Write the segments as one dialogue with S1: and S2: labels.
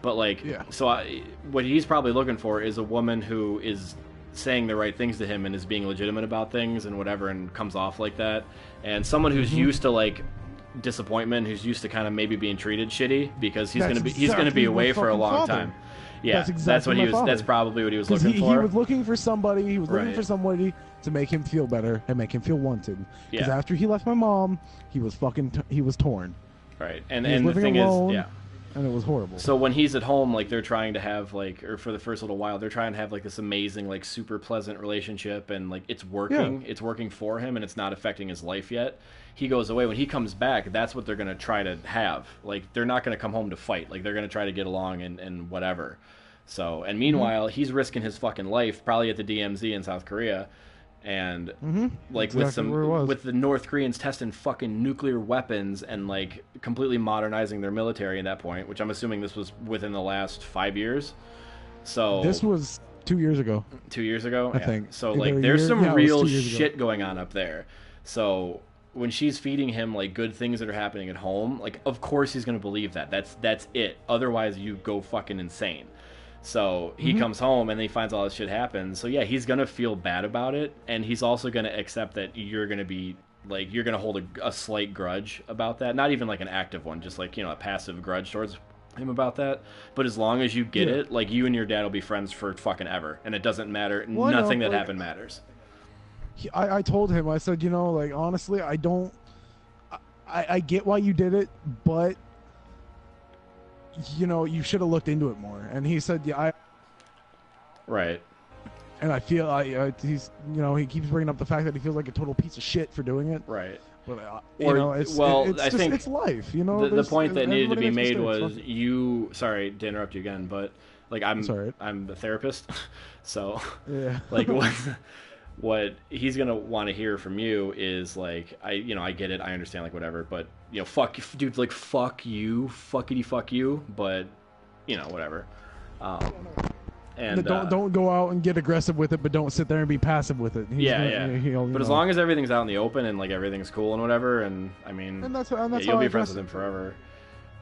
S1: But like, what he's probably looking for is a woman who is saying the right things to him and is being legitimate about things and whatever, and comes off like that, and someone who's used to like disappointment, who's used to kind of maybe being treated shitty, because he's gonna be away for a long time. Yeah, that's what he was. That's probably what he was looking for.
S2: He was looking for somebody. He was looking for somebody to make him feel better and make him feel wanted. Because after he left my mom, he was torn.
S1: Right, and the thing is,
S2: and it was horrible.
S1: So when he's at home, like, they're trying to have, like, or for the first little while, they're trying to have, like, this amazing, like, super pleasant relationship, and, like, it's working. Yeah. It's working for him, and it's not affecting his life yet. He goes away. When he comes back, that's what they're going to try to have. Like, they're not going to come home to fight. Like, they're going to try to get along and whatever. So, and meanwhile, he's risking his fucking life, probably at the DMZ in South Korea, and like with the North Koreans testing fucking nuclear weapons and like completely modernizing their military at that point, which I'm assuming this was within the last 5 years. So
S2: this was 2 years ago.
S1: 2 years ago,
S2: I think.
S1: So like, there's some real shit going on up there. So when she's feeding him like good things that are happening at home, like, of course he's gonna believe that. That's it. Otherwise, you go fucking insane. So he comes home and he finds all this shit happen. So yeah, he's gonna feel bad about it, and he's also gonna accept that you're gonna be like, you're gonna hold a slight grudge about that. Not even like an active one, just like, you know, a passive grudge towards him about that. But as long as you get it, like, you and your dad will be friends for fucking ever, and it doesn't matter. Nothing that happened matters.
S2: I told him, I said, you know, like, honestly, I get why you did it, but you know, you should have looked into it more. And he said,
S1: right.
S2: And I feel he's, you know, he keeps bringing up the fact that he feels like a total piece of shit for doing it.
S1: Right.
S2: But you know, I think it's life. You know,
S1: the point that needed to be made was you. Sorry to interrupt you again, but like, I'm a therapist, so like what he's gonna want to hear from you is like, I get it, I understand, like, whatever, but, you know, fuck dude, like, fuck you, fuck you, but, you know, whatever. And
S2: don't go out and get aggressive with it, but don't sit there and be passive with it.
S1: But as long as everything's out in the open and like everything's cool and whatever, and I mean,
S2: and that's
S1: you'll be friends with him forever.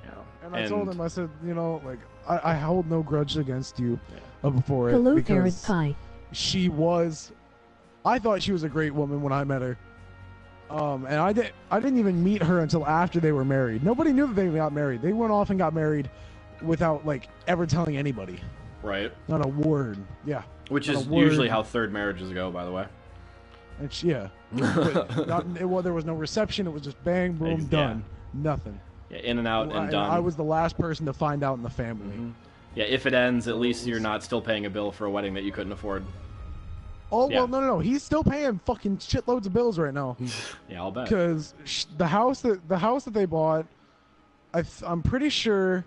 S1: You know.
S2: And I told him, I said, you know, like, I hold no grudge against you before it.
S3: Hello,
S2: because
S3: Pie.
S2: I thought she was a great woman when I met her. And I didn't even meet her until after they were married. Nobody knew that they got married. They went off and got married without, like, ever telling anybody.
S1: Right.
S2: Not a word. Yeah.
S1: Which is usually how third marriages go, by the way.
S2: Well, there was no reception. It was just bang, boom, done. Nothing.
S1: Yeah, in and out and done.
S2: I was the last person to find out in the family.
S1: Yeah, if it ends, at least you're not still paying a bill for a wedding that you couldn't afford.
S2: Oh, well, no. He's still paying fucking shitloads of bills right now.
S1: Yeah, I'll bet.
S2: Because the house that they bought, I'm pretty sure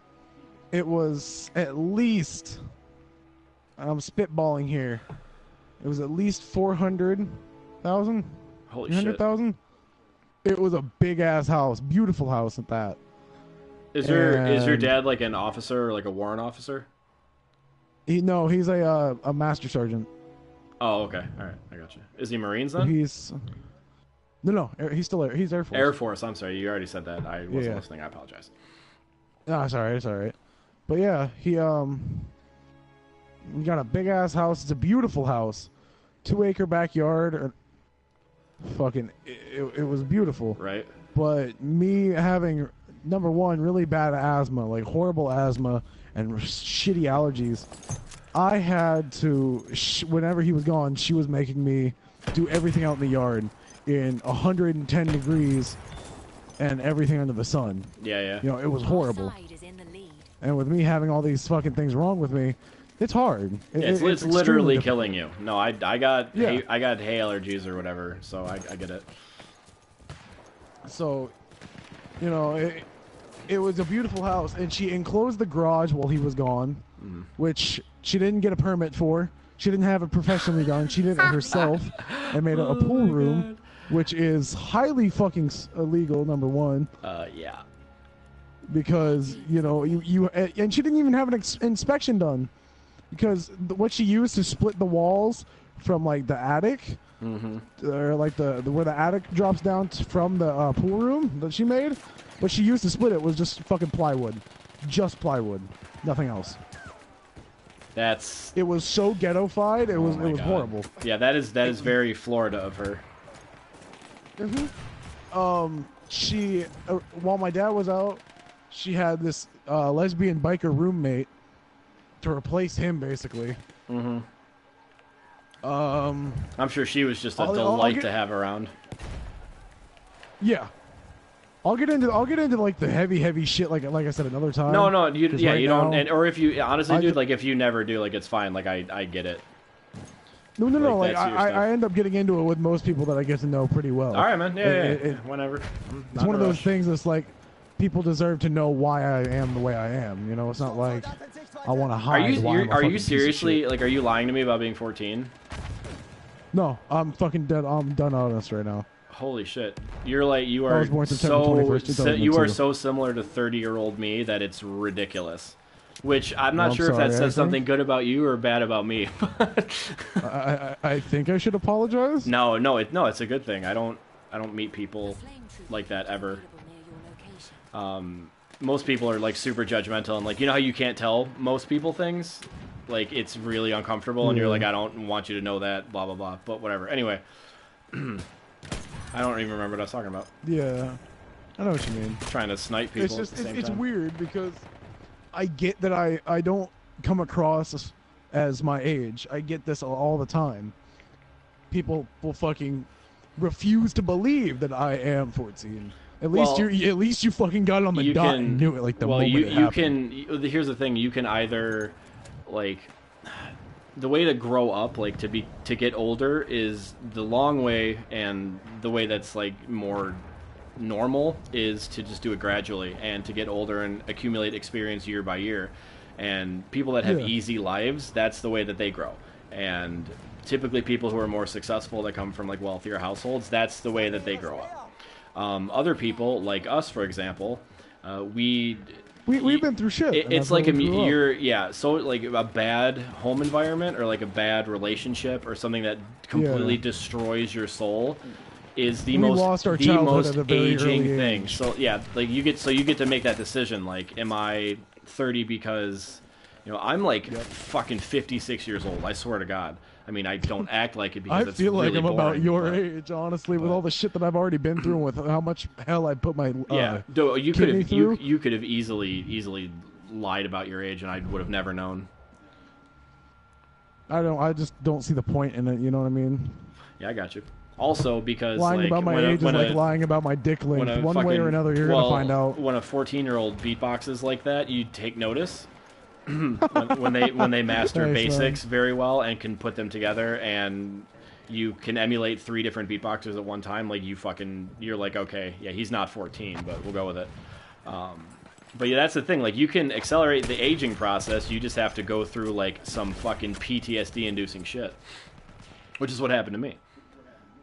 S2: it was at least, I'm spitballing here, it was at least 400,000.
S1: Holy shit.
S2: 300,000. It was a big ass house, beautiful house at that.
S1: Is your dad like an officer or like a warrant officer?
S2: No, he's a master sergeant.
S1: Oh, okay. All right, I got you. Is he Marines then?
S2: No, he's still he's Air Force.
S1: Air Force. I'm sorry, you already said that. I wasn't listening. I apologize.
S2: No, it's all right. But yeah, he got a big ass house. It's a beautiful house, 2-acre backyard. Fucking, it was beautiful.
S1: Right.
S2: But me having, number one, really bad asthma, like horrible asthma and shitty allergies. I had to, whenever he was gone, she was making me do everything out in the yard in 110 degrees and everything under the sun.
S1: Yeah.
S2: You know, it was horrible. And with me having all these fucking things wrong with me, it's hard.
S1: It's literally killing you. No, I got hay allergies or whatever, so I get it.
S2: So, you know, it was a beautiful house, and she enclosed the garage while he was gone, which she didn't get a permit for. She didn't have it professionally done. She did it herself and made a pool room, which is highly fucking illegal, number one.
S1: Yeah.
S2: Because, you know, and she didn't even have an inspection done. Because what she used to split the walls from, like, the attic, or, like, where the attic drops down from the pool room that she made, what she used to split it was just fucking plywood. Just plywood. Nothing else.
S1: That's...
S2: It was so ghettofied. It was
S1: God.
S2: horrible.
S1: Yeah, that is very Florida of her.
S2: She while my dad was out, she had this lesbian biker roommate to replace him, basically.
S1: I'm sure she was just a delight to have around.
S2: Yeah. I'll get into like the heavy shit like I said another time.
S1: No, you
S2: now,
S1: don't, or if you honestly, dude, like if you never do, like it's fine. Like I get it.
S2: No. Like I end up getting into it with most people that I get to know pretty well.
S1: All right, man. Yeah, whenever.
S2: It's one of those things that's like people deserve to know why I am the way I am. You know, it's not like I want to hide.
S1: Are you seriously like? Are you lying to me about being 14?
S2: No, I'm fucking dead. I'm done honest right now.
S1: Holy shit! You are
S2: I was born September 21st,
S1: you are so similar to 30-year-old me that it's ridiculous. Which I'm not sure if that says something good about you or bad about me.
S2: I think I should apologize.
S1: No, it's a good thing. I don't meet people like that ever. Most people are like super judgmental and like, you know how you can't tell most people things? Like it's really uncomfortable and you're like, I don't want you to know that, blah blah blah. But whatever. Anyway. I don't even remember what I was talking about.
S2: Yeah, I know what you mean.
S1: Trying to snipe people
S2: it's just,
S1: at the same
S2: it's
S1: time.
S2: weird because I get that I don't come across as my age. I get this all the time. People will fucking refuse to believe that I am 14. At least you fucking got it on the dot and knew it like the moment it happened.
S1: Here's the thing, you can either like the way to grow up, like to get older, is the long way, and the way that's like more normal is to just do it gradually and to get older and accumulate experience year by year. And people that have easy lives, that's the way that they grow. And typically people who are more successful that come from like wealthier households, that's the way that they grow up. Other people like us, for example, we've
S2: been through shit.
S1: It's like so like a bad home environment or like a bad relationship or something that completely destroys your soul is the most aging thing. So yeah, like you get to make that decision. Like, am I 30 because I'm like fucking 56 years old. I swear to God. I mean, I don't act like it because
S2: I feel like
S1: really
S2: I'm
S1: boring,
S2: about your age, honestly, with all the shit that I've already been through, with how much hell I put my
S1: you could have easily lied about your age, and I would have never known.
S2: I just don't see the point in it. You know what I mean?
S1: Yeah, I got you. Also, because
S2: lying about my age is like lying about my dick length. One way or another, you're gonna find out.
S1: When a 14-year-old beatboxes like that, you take notice. when they master basics very well and can put them together, and you can emulate 3 different beatboxers at one time, like you're like, okay, yeah, he's not 14, but we'll go with it. But yeah, that's the thing. Like, you can accelerate the aging process. You just have to go through like some fucking PTSD-inducing shit, which is what happened to me.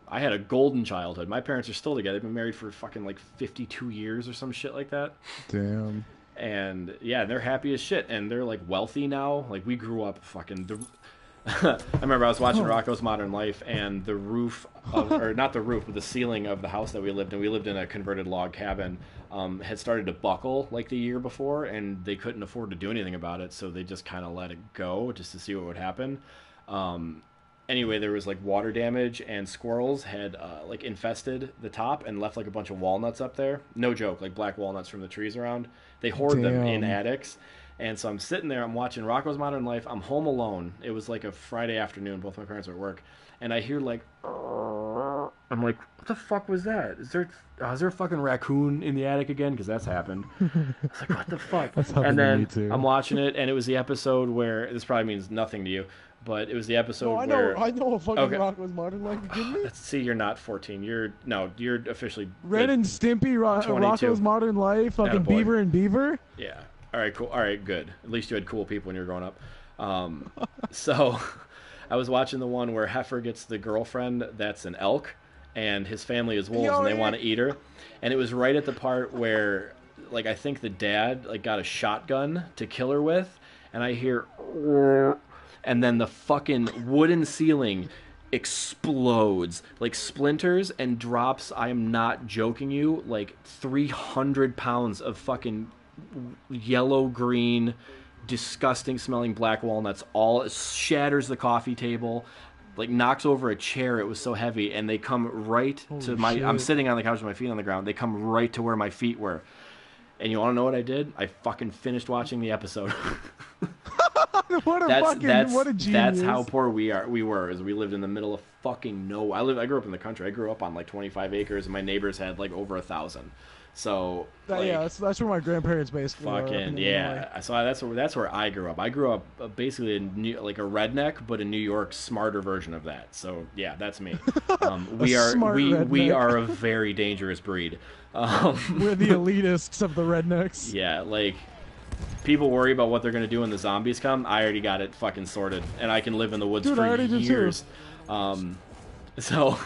S1: I had a golden childhood. My parents are still together. They've been married for fucking like 52 years or some shit like that.
S2: Damn.
S1: And yeah, they're happy as shit, and they're like wealthy now. Like, we grew up fucking. I remember I was watching Rocko's Modern Life, and the roof, or not the roof, but the ceiling of the house that we lived in. We lived in a converted log cabin. Had started to buckle like the year before, and they couldn't afford to do anything about it, so they just kind of let it go just to see what would happen. Anyway, there was like water damage, and squirrels had like infested the top and left like a bunch of walnuts up there. No joke, like black walnuts from the trees around. They hoard them in attics. And so I'm sitting there, I'm watching Rocko's Modern Life. I'm home alone. It was like a Friday afternoon. Both my parents were at work. And I hear like, I'm like, what the fuck was that? Is there a fucking raccoon in the attic again? Because that's happened. I was like, what the fuck? And then I'm watching it, and it was the episode where, this probably means nothing to you, but it was the episode where...
S2: I know a fucking Rocko's Modern Life. You kidding me?
S1: See, you're not 14. You're officially...
S2: Ren and Stimpy, Rocko's Modern Life, fucking Beaver and Beaver?
S1: Yeah. All right, cool. All right, good. At least you had cool people when you were growing up. So I was watching the one where Heifer gets the girlfriend that's an elk, and his family is wolves, and they want to eat her. And it was right at the part where, like, I think the dad like got a shotgun to kill her with, and I hear... And then the fucking wooden ceiling explodes, like splinters, and drops, I am not joking you, like 300 pounds of fucking yellow-green disgusting smelling black walnuts. All shatters the coffee table, like knocks over a chair. It was so heavy, and they come right to my.
S2: Shit.
S1: I'm sitting on the couch with my feet on the ground. They come right to where my feet were. And you want to know what I did? I fucking finished watching the episode.
S2: What a genius.
S1: That's how poor we were. Is we lived in the middle of fucking nowhere. I grew up in the country. I grew up on like 25 acres, and my neighbors had like over 1,000. So like,
S2: yeah, that's where my grandparents basically
S1: fucking yeah. So that's where I grew up. I grew up basically like a redneck, but a New York smarter version of that. So yeah, that's me. We are a very dangerous breed.
S2: We're the elitists of the rednecks.
S1: Yeah, like people worry about what they're gonna do when the zombies come. I already got it fucking sorted, and I can live in the woods for years. So.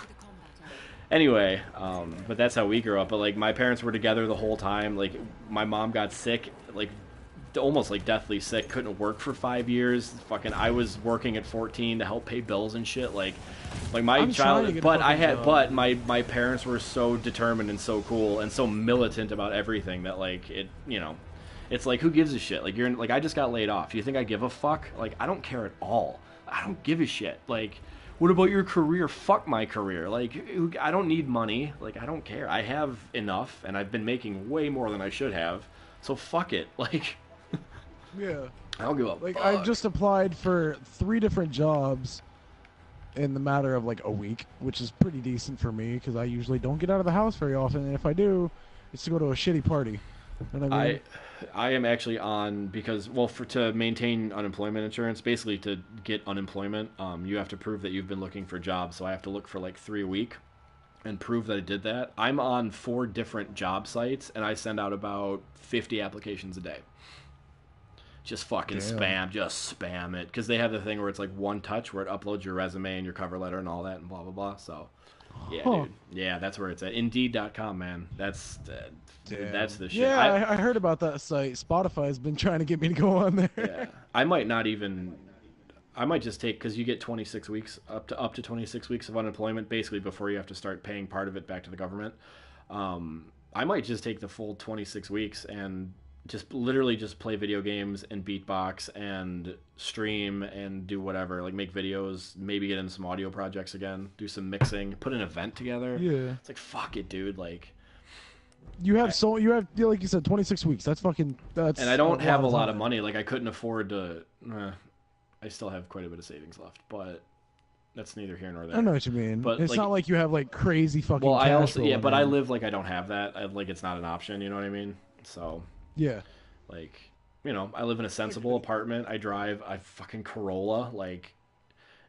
S1: Anyway, but that's how we grew up. But like my parents were together the whole time. Like my mom got sick, like almost like deathly sick. Couldn't work for 5 years. Fucking, I was working at 14 to help pay bills and shit. Like my child. But my parents were so determined and so cool and so militant about everything that like it, you know, it's like who gives a shit? Like you're like I just got laid off. You think I give a fuck? Like I don't care at all. I don't give a shit. Like. What about your career? Fuck my career. Like, I don't need money. Like, I don't care. I have enough, and I've been making way more than I should have. So fuck it. Like,
S2: yeah.
S1: I don't give a
S2: like,
S1: fuck.
S2: I just applied for 3 different jobs in the matter of like a week, which is pretty decent for me because I usually don't get out of the house very often, and if I do, it's to go to a shitty party. You know what I mean?
S1: I am actually on because to maintain unemployment insurance, basically to get unemployment, you have to prove that you've been looking for jobs. So I have to look for like 3 a week and prove that I did that. I'm on 4 different job sites and I send out about 50 applications a day. Just fucking spam it because they have the thing where it's like one touch where it uploads your resume and your cover letter and all that and blah blah blah. So yeah, dude. Yeah, that's where it's at. Indeed.com, man. That's the shit.
S2: Yeah, I heard about that site. Spotify has been trying to get me to go on there.
S1: Yeah, I might just take because you get 26 weeks up to 26 weeks of unemployment basically before you have to start paying part of it back to the government. I might just take the full 26 weeks and just literally just play video games and beatbox and stream and do whatever, like make videos, maybe get into some audio projects again, do some mixing, put an event together.
S2: Yeah,
S1: it's like fuck it, dude. Like
S2: you have like you said 26 weeks. That's and
S1: I don't have a lot of money. Like I couldn't afford to. I still have quite a bit of savings left, but that's neither here nor there.
S2: I know what you mean. But it's not like you have like crazy fucking.
S1: Well,
S2: cash
S1: I live like I don't have that. Like it's not an option. You know what I mean? So.
S2: Yeah.
S1: Like, you know, I live in a sensible apartment. I drive a fucking Corolla. Like,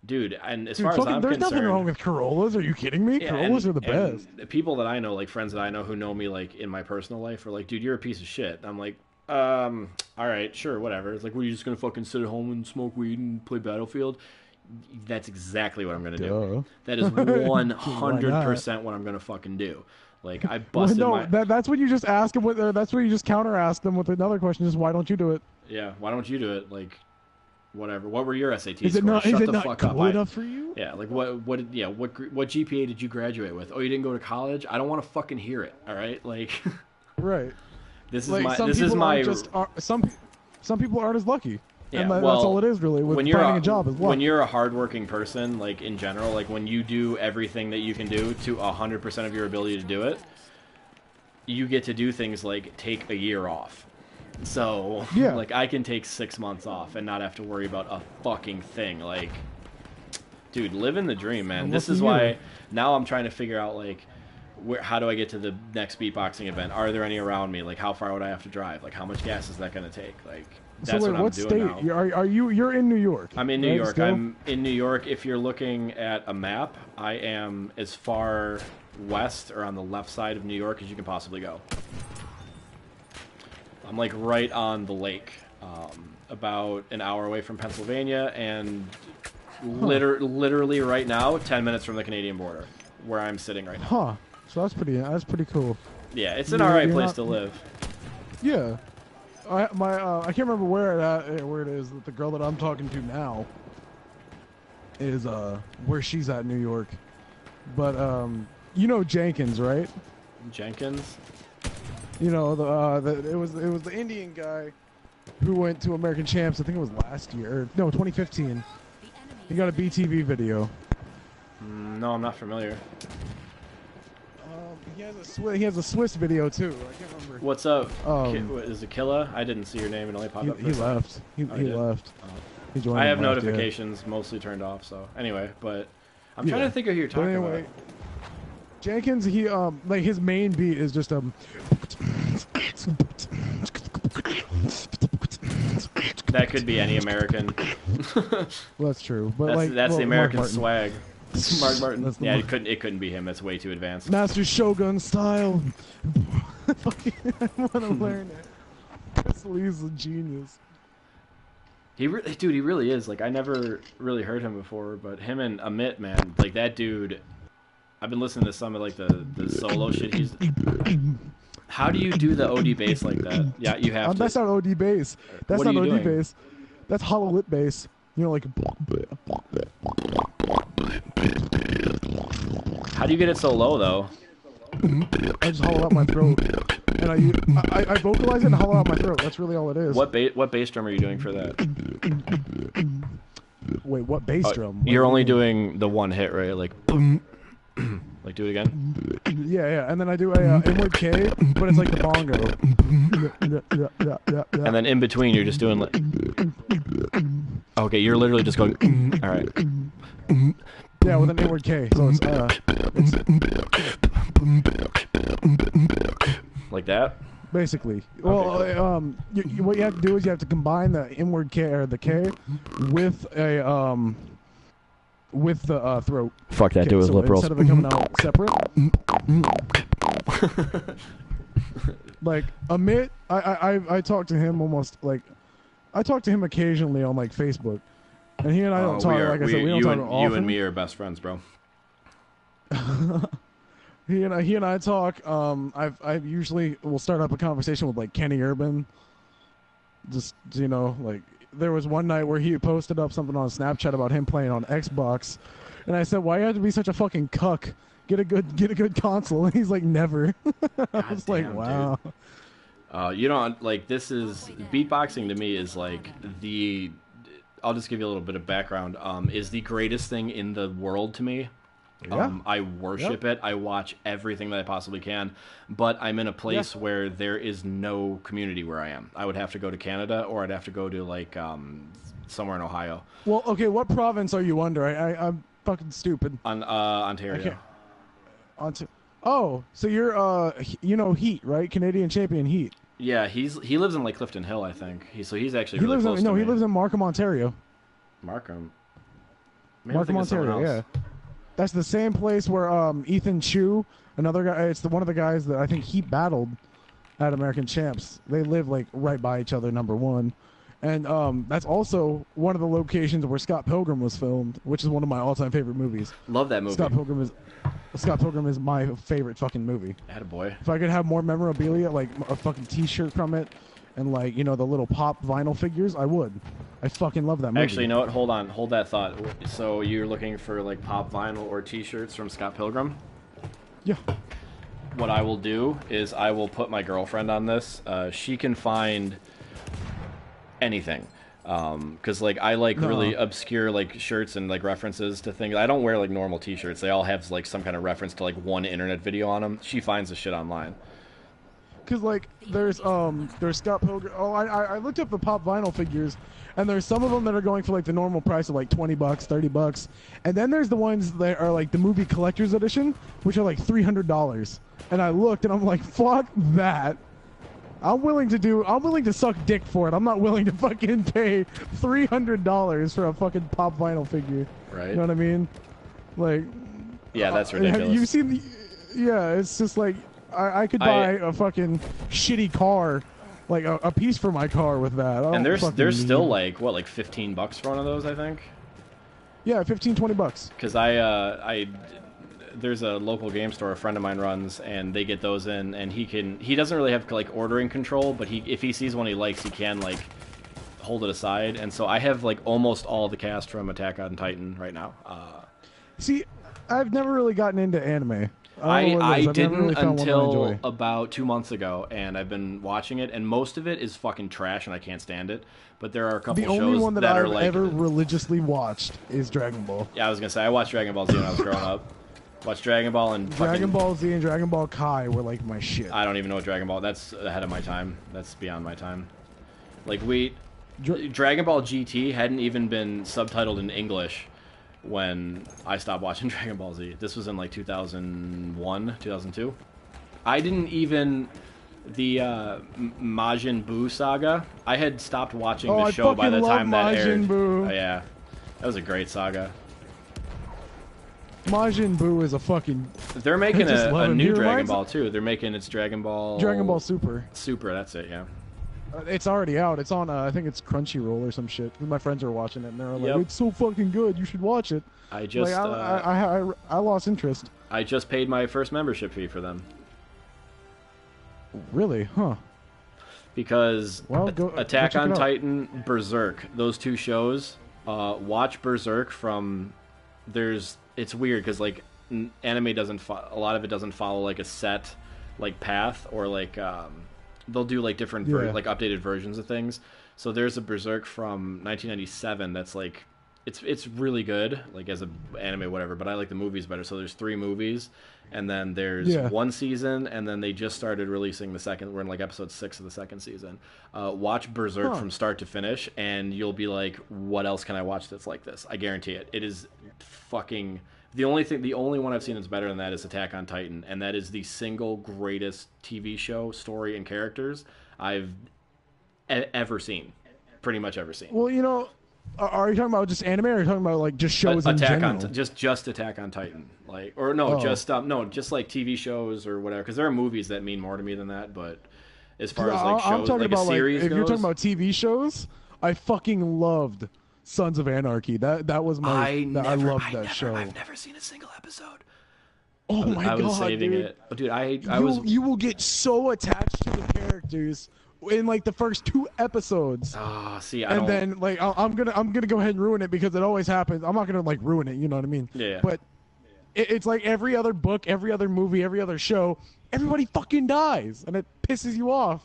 S1: dude, and as far as I'm
S2: there's
S1: concerned...
S2: nothing wrong with Corollas. Are you kidding me? Yeah, Corollas are the best.
S1: People that I know, like friends that I know who know me, like, in my personal life are like, dude, you're a piece of shit. I'm like, all right, sure, whatever. It's like, what, are you just going to fucking sit at home and smoke weed and play Battlefield? That's exactly what I'm going to do. That is 100% what I'm going to fucking do. Like I busted
S2: that's what you just ask them with. That's what you just counter ask them with another question: is why don't you do it?
S1: Yeah, why don't you do it? Like, whatever. What were your SAT
S2: scores? Is it not good enough for you?
S1: Yeah, like what GPA did you graduate with? Oh, you didn't go to college? I don't want to fucking hear it. All right, like.
S2: Right.
S1: Some
S2: people aren't as lucky.
S1: Yeah,
S2: and that's all it is really with finding a job.
S1: When you're a hardworking person, like in general, like when you do everything that you can do to 100% of your ability to do it, you get to do things like take a year off. So, like I can take 6 months off and not have to worry about a fucking thing. Like, dude, living the dream, man. This is why now I'm trying to figure out like how do I get to the next beatboxing event? Are there any around me? Like, how far would I have to drive? Like, how much gas is that going to take? Like. That's what I'm doing now.
S2: Are you? You're in New York.
S1: I'm in New York. Still? I'm in New York. If you're looking at a map, I am as far west or on the left side of New York as you can possibly go. I'm like right on the lake, about an hour away from Pennsylvania, and literally right now, 10 minutes from the Canadian border, where I'm sitting right now.
S2: Huh. So that's pretty cool.
S1: Yeah, it's an alright place to live.
S2: Yeah. I can't remember where it is. The girl that I'm talking to now is where she's at in New York, but you know Jenkins, right?
S1: Jenkins.
S2: You know it was the Indian guy who went to American Champs. I think it was last year. Or, no, 2015. He got a BTV video.
S1: No, I'm not familiar.
S2: He has a Swiss video too. I can't remember.
S1: What's up? Is it Killa? I didn't see your name. It only popped up.
S2: He left. He left.
S1: Oh.
S2: He joined.
S1: I have notifications mostly turned off. So anyway, but I'm trying to think of who you're talking about.
S2: Jenkins, he like his main beat is just
S1: That could be any American.
S2: Well, that's true, but
S1: that's the American swag. Mark Martin. Yeah,
S2: it
S1: couldn't be him. That's way too advanced.
S2: Master Shogun style. I want to learn it. He's a genius.
S1: He really is. Like, I never really heard him before, but him and Amit, man, like that dude. I've been listening to some of like the solo shit he's. How do you do the OD bass like that? Yeah, you have to.
S2: That's not OD bass. That's not OD bass. That's hollow lip bass. You know, like.
S1: How do you get it so low though?
S2: I just hollow out my throat, and I vocalize it and hollow out my throat. That's really all it is.
S1: What bass drum are you doing for that?
S2: Wait, what bass drum?
S1: You're only doing the one hit, right? Like, like do it again.
S2: Yeah, and then I do a inward K, but it's like the bongo.
S1: And then in between, you're just doing like. Okay, you're literally just going. All right.
S2: Yeah, with an inward K. So it's
S1: like that.
S2: Basically. Well,
S1: okay.
S2: What you have to do is you have to combine the inward K or the K with a with the throat.
S1: Fuck that, do it with lip rolls.
S2: Instead of it coming out separate. Like Amit, I talk to him almost like I talk to him occasionally on like Facebook, and he and I don't talk. Like I said, we don't talk often.
S1: You and me are best friends, bro.
S2: He and I talk. I usually will start up a conversation with like Kenny Urban. Just like there was one night where he posted up something on Snapchat about him playing on Xbox, and I said, "Why you have to be such a fucking cuck? Get a good console." And he's like, "Never." I was like, "Wow."
S1: Like this is beatboxing to me is like the. I'll just give you a little bit of background. Is the greatest thing in the world to me.
S2: Yeah.
S1: I worship it. I watch everything that I possibly can, but I'm in a place where there is no community where I am. I would have to go to Canada, or I'd have to go to like somewhere in Ohio.
S2: Well, okay, what province are you under? I'm fucking stupid.
S1: On Ontario.
S2: Oh, so you're Heat, right? Canadian champion Heat.
S1: Yeah, he lives in like Clifton Hill, I think. He's actually really close to me.
S2: He lives in Markham, Ontario.
S1: Markham.
S2: Markham, Ontario. Yeah. That's the same place where Ethan Chu, another guy. It's one of the guys that I think he battled at American Champs. They live like right by each other, number one, and that's also one of the locations where Scott Pilgrim was filmed, which is one of my all-time favorite movies.
S1: Love that movie.
S2: Scott Pilgrim is my favorite fucking movie.
S1: Attaboy.
S2: If I could have more memorabilia, like a fucking T-shirt from it, and like the little pop vinyl figures, I would. I fucking love that movie.
S1: Actually, you know what? Hold that thought. So you're looking for like pop vinyl or T-shirts from Scott Pilgrim?
S2: Yeah.
S1: What I will do is I will put my girlfriend on this. She can find anything. Because like I like really obscure like shirts and like references to things. I don't wear like normal T-shirts. They all have like some kind of reference to like one internet video on them. She finds the shit online.
S2: Because like there's Scott Pilgrim. Oh, I looked up the pop vinyl figures, and there's some of them that are going for like the normal price of like $20, $30, and then there's the ones that are like the movie collector's edition, which are like $300. And I looked and I'm like, fuck that. I'm willing to suck dick for it. I'm not willing to fucking pay $300 for a fucking pop vinyl figure.
S1: Right.
S2: You know what I mean? Like.
S1: Yeah, that's ridiculous.
S2: You've seen the. Yeah, it's just like. I could buy a fucking shitty car, like a piece for my car with that.
S1: And there's still like what, like $15 for one of those, I think.
S2: Yeah, $15-$20.
S1: Because there's a local game store a friend of mine runs, and they get those in, and he doesn't really have like ordering control, but if he sees one he likes, he can like hold it aside. And so I have like almost all the cast from Attack on Titan right now.
S2: See, I've never really gotten into anime.
S1: I didn't until about 2 months ago, and I've been watching it, and most of it is fucking trash, and I can't stand it. But there are a couple shows that are like...
S2: The only one that I've ever religiously watched is Dragon Ball.
S1: Yeah, I was gonna say, I watched Dragon Ball Z when I was growing up. Watched Dragon Ball and
S2: Dragon Ball Z and Dragon Ball Kai were like my shit.
S1: I don't even know what Dragon Ball... That's ahead of my time. That's beyond my time. Like, Dragon Ball GT hadn't even been subtitled in English when I stopped watching Dragon Ball Z. This was in like 2001, 2002. I didn't even... The Majin Buu saga, I had stopped watching the show by the time that aired. Oh, yeah. That was a great saga.
S2: Majin Buu is a fucking...
S1: They're making a new Dragon Ball, too. They're making its Dragon Ball...
S2: Dragon Ball Super.
S1: Super, that's it, yeah.
S2: It's already out. It's on, I think it's Crunchyroll or some shit. My friends are watching it, and they're like, it's so fucking good, you should watch it.
S1: I just...
S2: I lost interest.
S1: I just paid my first membership fee for them.
S2: Really? Huh.
S1: Because Attack on Titan, Berserk, those two shows, watch Berserk from... It's weird, because, like, anime doesn't... a lot of it doesn't follow, like, a set, like, path, or, like, they'll do, like, different, like, updated versions of things. So there's a Berserk from 1997 that's, like... It's really good, like, as an anime, whatever, but I like the movies better. So there's 3 movies, and then there's 1 season, and then they just started releasing the second. We're in, like, episode 6 of the 2nd season. Watch Berserk from start to finish, and you'll be like, what else can I watch that's like this? I guarantee it. It is fucking... The only one I've seen that's better than that is Attack on Titan, and that is the single greatest TV show, story, and characters I've ever seen. Pretty much ever seen.
S2: Well, you know... Are you talking about just anime, or are you talking about like just shows in general?
S1: Just Attack on Titan, like, or no, just like TV shows or whatever. Because there are movies that mean more to me than that. But as far as like shows, like a series goes,
S2: if you're talking about TV shows, I fucking loved Sons of Anarchy. That was my. I loved that show.
S1: I've never seen a single episode.
S2: Oh my god,
S1: I was saving
S2: dude.
S1: it, but dude,
S2: you will get so attached to the characters in like the first 2 episodes. Then like I'm gonna go ahead and ruin it because it always happens. I'm not gonna like ruin it, you know what I mean?
S1: Yeah.
S2: But it's like every other book, every other movie, every other show, everybody fucking dies, and it pisses you off.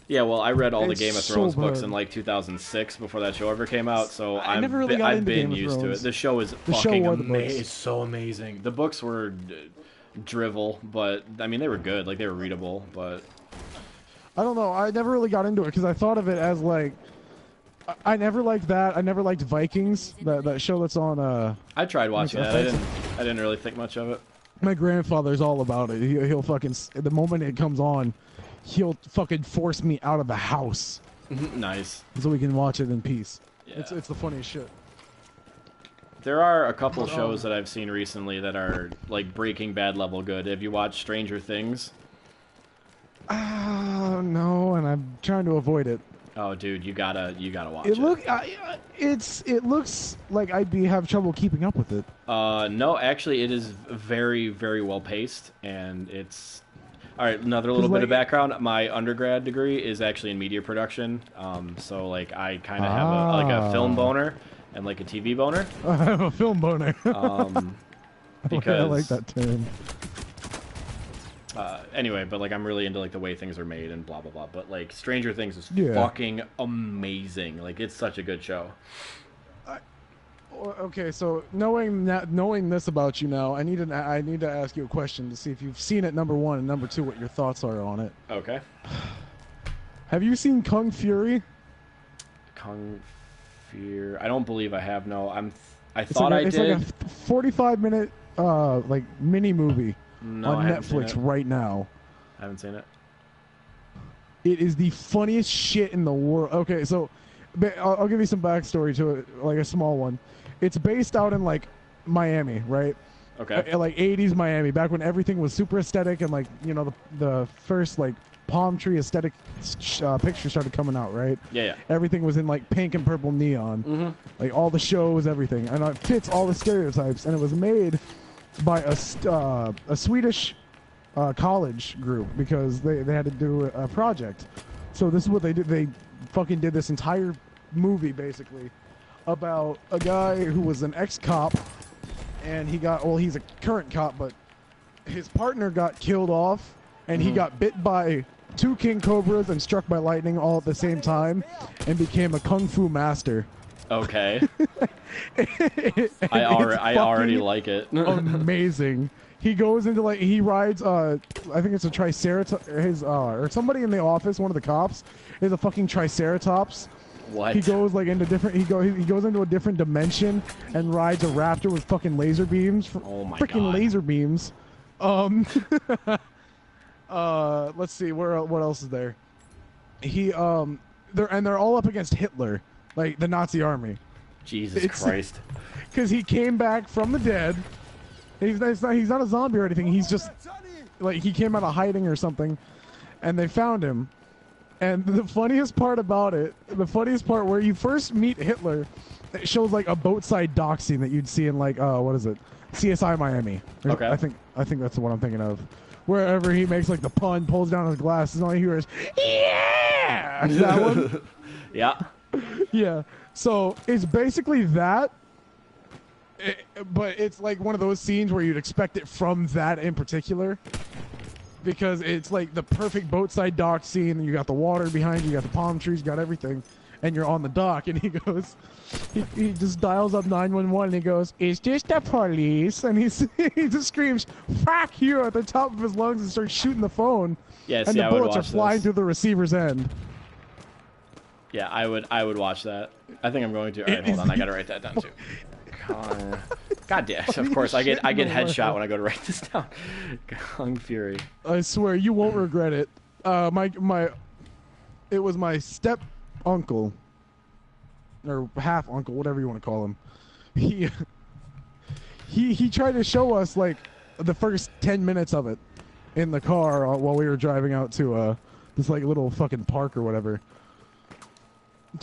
S1: Yeah, well, I read all the Game of Thrones books in like 2006 before that show ever came out, so I've been used to it. The show is fucking amazing. It's so amazing. The books were drivel, but I mean they were good. Like they were readable, but.
S2: I don't know. I never really got into it because I thought of it as like, I never liked that. I never liked Vikings, that show that's on.
S1: I tried watching that. I didn't really think much of it.
S2: My grandfather's all about it. He'll fucking, the moment it comes on, he'll fucking force me out of the house.
S1: Nice.
S2: So we can watch it in peace.
S1: Yeah.
S2: It's the funniest shit.
S1: There are a couple shows that I've seen recently that are like Breaking Bad level good. Have you watched Stranger Things?
S2: No, and I'm trying to avoid it.
S1: Oh, dude, you gotta watch it.
S2: It looks like I'd have trouble keeping up with it.
S1: No, actually, it is very, very well paced, and it's all right. Another little bit of background: my undergrad degree is actually in media production. So like I kind of have a film boner and like a TV boner.
S2: I have a film boner.
S1: Because
S2: I like that term.
S1: Anyway, but like I'm really into like the way things are made and blah blah blah. But like Stranger Things is fucking amazing. Like it's such a good show.
S2: Okay, so knowing this about you now, I need to ask you a question to see if you've seen it. Number 1 and number 2, what your thoughts are on it.
S1: Okay.
S2: Have you seen Kung Fury?
S1: Kung Fury? I don't believe I have. No, I thought I did.
S2: It's like a 45-minute like mini movie.
S1: No,
S2: on Netflix right now.
S1: I haven't seen it.
S2: It is the funniest shit in the world. Okay, so I'll give you some backstory to it, like a small one. It's based out in like Miami, right?
S1: Okay.
S2: Like 80s Miami, back when everything was super aesthetic and like, you know, the first like palm tree aesthetic pictures started coming out, right?
S1: Yeah.
S2: Everything was in like pink and purple neon.
S1: Mm-hmm.
S2: Like all the shows, everything. And it fits all the stereotypes. And it was made by a Swedish college group because they had to do a project. So this is what they did. They fucking did this entire movie basically about a guy who was an ex-cop, and he's a current cop, but his partner got killed off, and he got bit by 2 king cobras and struck by lightning all at the same time, and became a kung fu master.
S1: Okay. I already like it.
S2: Amazing. He goes into like he rides. I think it's a triceratops. Or somebody in the office, one of the cops, is a fucking triceratops.
S1: What?
S2: He goes like into different. He goes into a different dimension and rides a raptor with fucking laser beams.
S1: Oh my
S2: freaking
S1: God.
S2: laser beams. Let's see what else is there. They're all up against Hitler, like the Nazi army.
S1: Jesus Christ.
S2: Because he came back from the dead. He's not a zombie or anything. He's just like he came out of hiding or something, and they found him. And the funniest part about it, the funniest part where you first meet Hitler, it shows like a boatside dock scene that you'd see in like what is it, CSI Miami.
S1: Okay.
S2: I think that's the one I'm thinking of. Wherever he makes like the pun, pulls down his glasses, and all you hear is yeah. That one.
S1: Yeah.
S2: Yeah. So it's basically that. But it's like one of those scenes where you'd expect it from that in particular, because it's like the perfect boatside dock scene, and you got the water behind you, got the palm trees, got everything, and you're on the dock, and he goes, he just dials up 911, and he goes, "Is this the police?" And he just screams, "Fuck you!" at the top of his lungs and starts shooting the phone.
S1: Yeah,
S2: and the bullets are flying through the receiver's end.
S1: Yeah, I would watch that. I think I'm going to. All right, hold on, I gotta write that down too. God damn! Of course, I get headshot when I go to write this down. Kung Fury.
S2: I swear you won't regret it. It was my step uncle, or half uncle, whatever you want to call him. He tried to show us like the first 10 minutes of it in the car while we were driving out to this like little fucking park or whatever.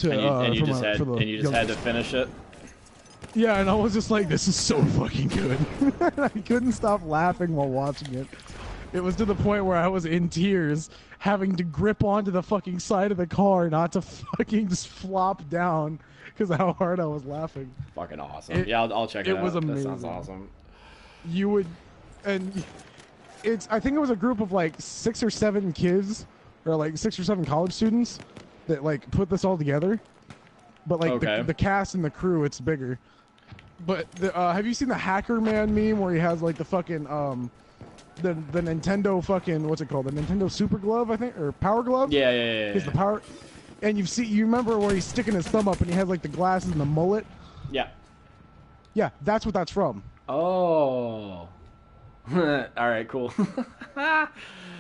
S1: And you just had to finish it.
S2: Yeah, and I was just like, this is so fucking good. I couldn't stop laughing while watching it. It was to the point where I was in tears, having to grip onto the fucking side of the car not to fucking just flop down because of how hard I was laughing.
S1: Fucking awesome. Yeah, I'll check it out.
S2: It was amazing.
S1: That sounds awesome.
S2: You would... And I think it was a group of like 6 or 7 kids, or like 6 or 7 college students that like put this all together. But like the cast and the crew, it's bigger. But have you seen the Hacker Man meme where he has like the fucking the Nintendo fucking, what's it called? The Nintendo Super Glove, I think, or Power Glove?
S1: Yeah.
S2: He's the power. And you remember where he's sticking his thumb up and he has like the glasses and the mullet?
S1: Yeah.
S2: Yeah, that's what that's from.
S1: Oh. All right, cool.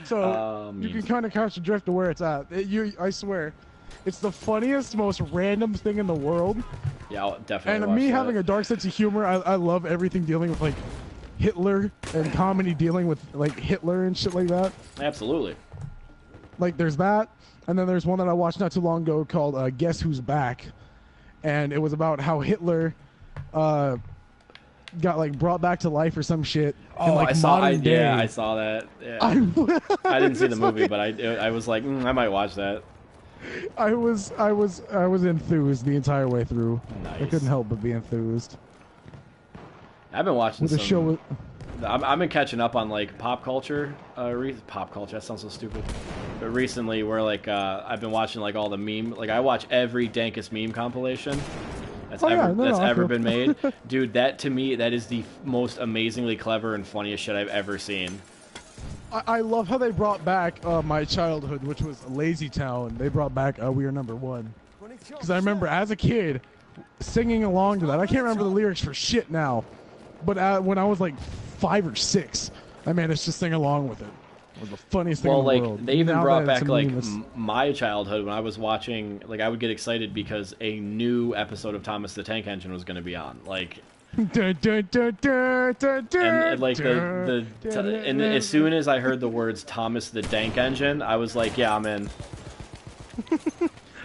S2: So you can kind of catch the drift of where it's at. I swear. It's the funniest, most random thing in the world.
S1: Yeah, I'll definitely.
S2: And me having a dark sense of humor, I love everything dealing with like Hitler and comedy dealing with like Hitler and shit like that.
S1: Absolutely.
S2: Like there's that, and then there's one that I watched not too long ago called Guess Who's Back, and it was about how Hitler got like brought back to life or some shit.
S1: Oh,
S2: in, like,
S1: I saw.
S2: day.
S1: I saw that. Yeah. I didn't see the movie, but I was like, I might watch that.
S2: I was enthused the entire way through.
S1: Nice.
S2: I couldn't help but be enthused.
S1: I've been watching
S2: the show.
S1: I've been catching up on like pop culture. Pop culture. That sounds so stupid. But recently, where like I've been watching like all the meme. Like I watch every dankest meme compilation that's ever been made. Dude, that to me, that is the most amazingly clever and funniest shit I've ever seen.
S2: I love how they brought back my childhood, which was Lazy Town. They brought back We Are Number One. Because I remember as a kid singing along to that. I can't remember the lyrics for shit now. But when I was like 5 or 6, I managed to sing along with it. It was the funniest thing in the world.
S1: Well, like, they even brought back, like, my childhood when I was watching. Like, I would get excited because a new episode of Thomas the Tank Engine was going to be on. Like... and like and as soon as I heard the words Thomas the Dank Engine, I was like, yeah, I'm in.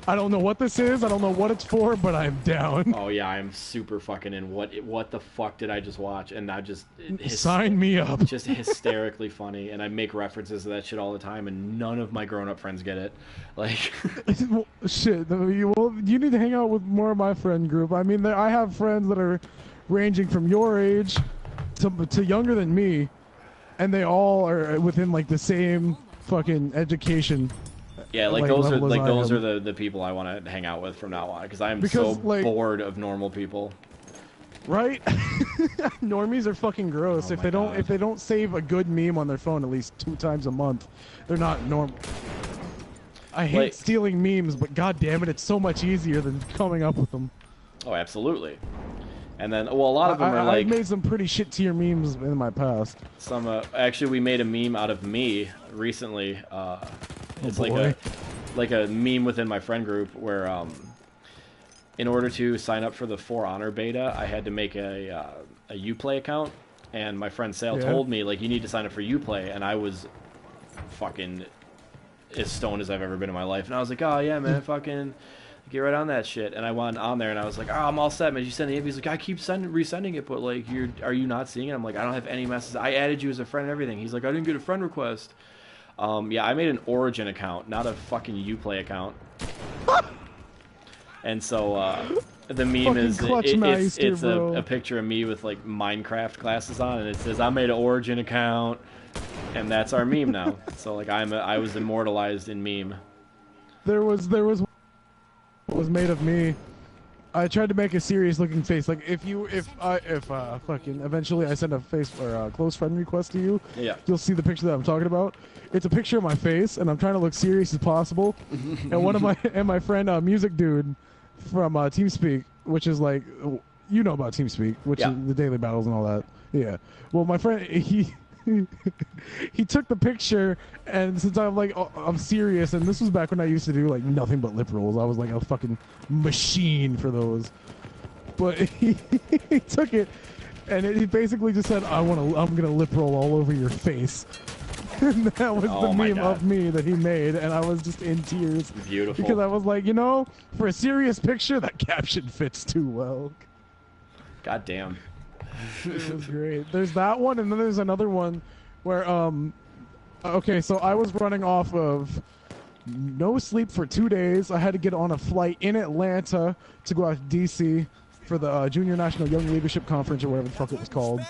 S2: I don't know what this is. I don't know what it's for, but I'm down.
S1: Oh yeah, I'm super fucking in. What the fuck did I just watch? And I just
S2: sign me up.
S1: Just hysterically funny, and I make references to that shit all the time, and none of my grown-up friends get it. Like,
S2: well, shit. Well, you need to hang out with more of my friend group. I mean, I have friends that are ranging from your age to younger than me, and they all are within like the same fucking education.
S1: Yeah, like those are the people I want to hang out with from now on because I'm so bored of normal people.
S2: Right? Normies are fucking gross. If they don't save a good meme on their phone at least 2 times a month, they're not normal. I hate stealing memes, but god damn it, it's so much easier than coming up with them.
S1: Oh, absolutely. And then, well, a lot of them are like...
S2: I've made some pretty shit tier memes in my past.
S1: Some, actually, we made a meme out of me recently. It's like a meme within my friend group where, in order to sign up for the For Honor beta, I had to make a Uplay account. And my friend Sal told me, like, you need to sign up for Uplay. And I was fucking as stoned as I've ever been in my life. And I was like, oh, yeah, man, fucking... get right on that shit. And I went on there and I was like, oh, I'm all set, man. You send the invite? He's like, I keep resending it, but like, are you not seeing it? I'm like, I don't have any messages. I added you as a friend and everything. He's like, I didn't get a friend request. Yeah, I made an Origin account, not a fucking Uplay account. And so the meme is it's a picture of me with like Minecraft glasses on, and it says I made an Origin account, and that's our meme now. So like I was immortalized in meme.
S2: There was made of me. I tried to make a serious looking face. Like if fucking eventually I send a face or a close friend request to you, you'll see the picture that I'm talking about. It's a picture of my face, and I'm trying to look serious as possible. And my friend Music Dude from TeamSpeak, which is like, you know about TeamSpeak, which is the daily battles and all that. Yeah. Well, my friend he took the picture, and since I'm serious, and this was back when I used to do like nothing but lip rolls. I was like a fucking machine for those. But he took it, and he basically just said, I'm gonna lip roll all over your face. And that was the meme of me that he made, and I was just in tears.
S1: Beautiful.
S2: Because I was like, for a serious picture, that caption fits too well.
S1: God damn.
S2: It was great. There's that one, and then there's another one where, okay, so I was running off of no sleep for 2 days. I had to get on a flight in Atlanta to go out to D.C. for the Junior National Young Leadership Conference, or whatever the fuck it was called.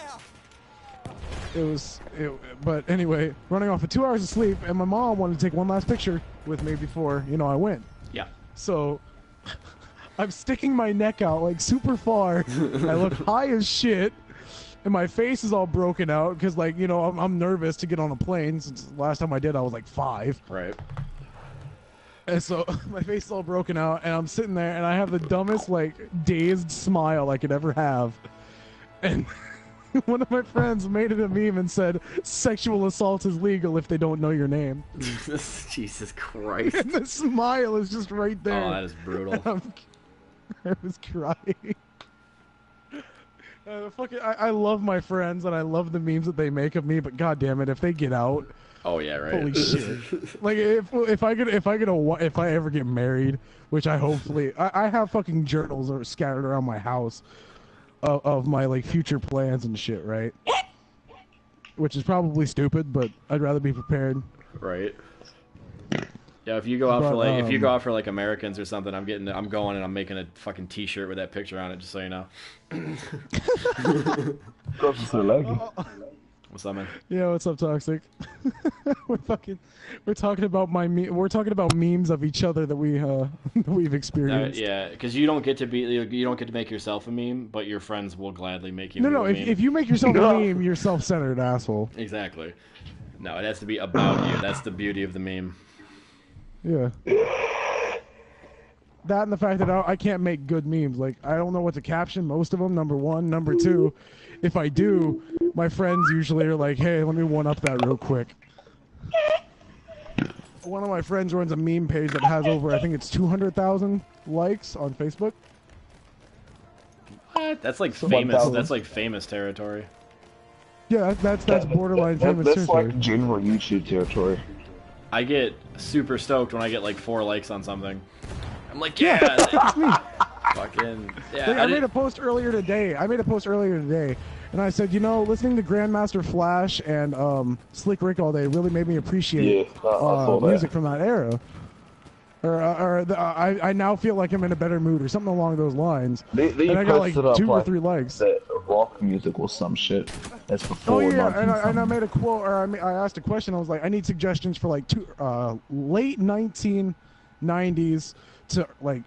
S2: But anyway, running off of 2 hours of sleep, and my mom wanted to take one last picture with me before, I went. Yeah. So I'm sticking my neck out like super far. I look high as shit, and my face is all broken out because, like, I'm nervous to get on a plane. Since the last time I did, I was like 5.
S1: Right.
S2: And so my face is all broken out, and I'm sitting there, and I have the dumbest, like, dazed smile I could ever have. And one of my friends made it a meme and said, "Sexual assault is legal if they don't know your name."
S1: Jesus Christ.
S2: And the smile is just right there.
S1: Oh, that is brutal.
S2: I was crying. I love my friends, and I love the memes that they make of me, but god damn it, if they get out...
S1: Oh yeah, right.
S2: Holy shit! Like if I ever get married, which I hopefully I have fucking journals are scattered around my house of my like future plans and shit, right? Which is probably stupid, but I'd rather be prepared.
S1: Right. Yeah, if you go out for like Americans or something, I'm going and I'm making a fucking T-shirt with that picture on it, just so you know. What's up, man?
S2: Yeah, what's up, Toxic? we're talking about memes of each other that we've experienced.
S1: Yeah, because you don't get to make yourself a meme, but your friends will gladly make you.
S2: No, if you make yourself a meme, you're self-centered asshole.
S1: Exactly. No, it has to be about you. That's the beauty of the meme.
S2: Yeah. That and the fact that I can't make good memes. Like, I don't know what to caption most of them, number one. Number two, if I do, my friends usually are like, hey, let me one-up that real quick. One of my friends runs a meme page that has over, I think it's 200,000 likes on Facebook.
S1: What? That's like famous. That's like famous territory.
S2: Yeah, that's borderline famous territory.
S3: That's like general YouTube territory.
S1: I get super stoked when I get like 4 likes on something. I'm like, yeah,
S2: that's me.
S1: Fucking yeah.
S2: Like, I made a post earlier today, and I said, listening to Grandmaster Flash and Slick Rick all day really made me appreciate music from that era. I now feel like I'm in a better mood, or something along those lines.
S3: And I got like
S2: 2 or 3 likes.
S3: That walk music or some shit. That's
S2: Oh
S3: before.
S2: yeah, and I made a quote, or I asked a question. I was like, I need suggestions for like late 1990s to like